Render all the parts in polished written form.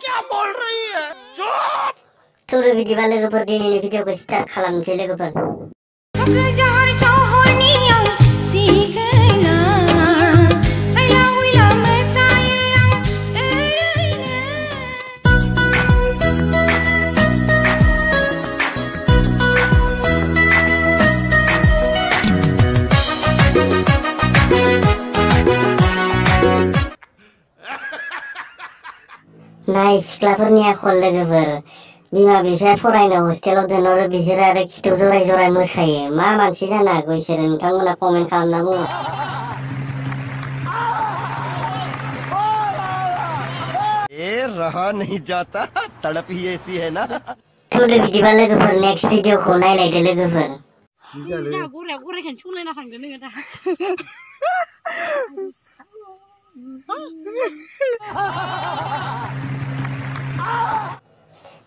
क्या बोल रही है? चुप! थोड़े बिदिबा लोगोफोर दिनैनि भिडिअखौ स्टार्ट खालामनोसै लोगोफोर। नाय सिख्लाफोरनि आखल लोगोफोर बिमा बिफाया फरायनो हस्टेलाव दोनहरो बिसोर आरो खिथौ जराय जराय मोसायो मा मानसि जानो हागौ इसोरो नोंथांमोना कमेन्ट खालामना बुङो। ए रहा नहीं जाता तड़प ही ऐसी है ना। थोड़े बिदिबा लोगोफोर नेक्स्ट भिडिअखौ नायलायदो लोगोफोर।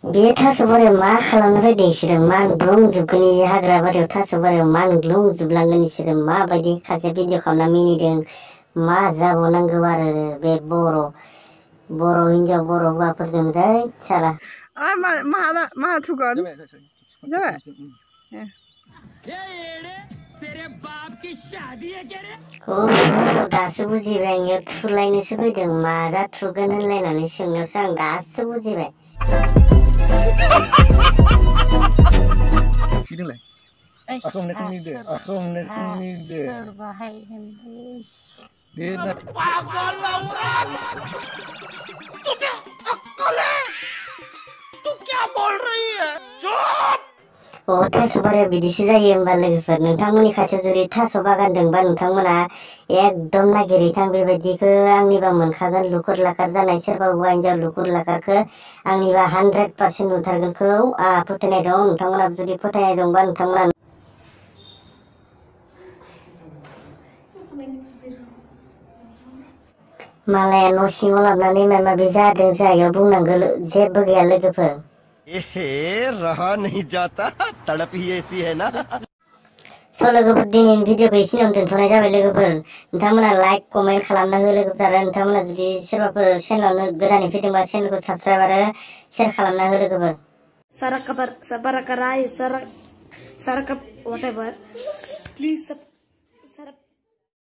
बे थास' बारियाव मा खालामनो फैदों इसोरो मानग्लुंजोबगोन इ हाग्रा बारियाव थास' बारियाव मानग्लुंजोबलांगोन इसोरो माबायदि खासे भिडिअ खालामना मिनिदों मा जाबावनांगौ आरो बे बर' हिनजाव बर' हौवाफोरजों जै साला मा थुगोन जाबाय तेरे बाप की शादी है क्या रे? दासो बुजिबाय आं थुलायनोसो फैदों माजा थुगोन होनलायनानै सोंनायावसो आं दासो बुजिबाय। तुझे अक्ल है? तू क्या बोल रही है? चुप! थास' बारियाव बिदिसो जायो होमबा लोगोफोर नोंथांमोननि खाथियाव जुदि थास' बागान दंबा नोंथांमोना एकदम नागिरहैथां बेबायदिखौ आंनिबा मोनखागोन लुखुर लाखार जानाय सोरबा हौवा हिनजाव लुखुर लाखारखौ आंनिबा 100% नुथारगोनखौ आंहा फोथायनाय दं। नोंथांमोना जुदि फोथायनाय दंबा नोंथांमोना मालाया न' सिङाव लाबनानै माबा माबि जादों जायाव बुंनांगौ जेबो गैया लोगोफोर। रहा नहीं जाता तड़प ही ऐसी है ना। लोगोफोर दिनैनि भिडिअखौ बेखिनियावनो दोनथ'नाय जाबाय लोगोफोर नोंथांमोना लाइक कमेन्ट खालामना हो लोगोफोर आरो नोंथांमोना जुदि सोरबाफोर चेनेलावनो गोदानै फैदोंबा चेनेलखौ साबस्क्राइब आरो शेयार खालामना हो लोगोफोर। सारा खबर whatever please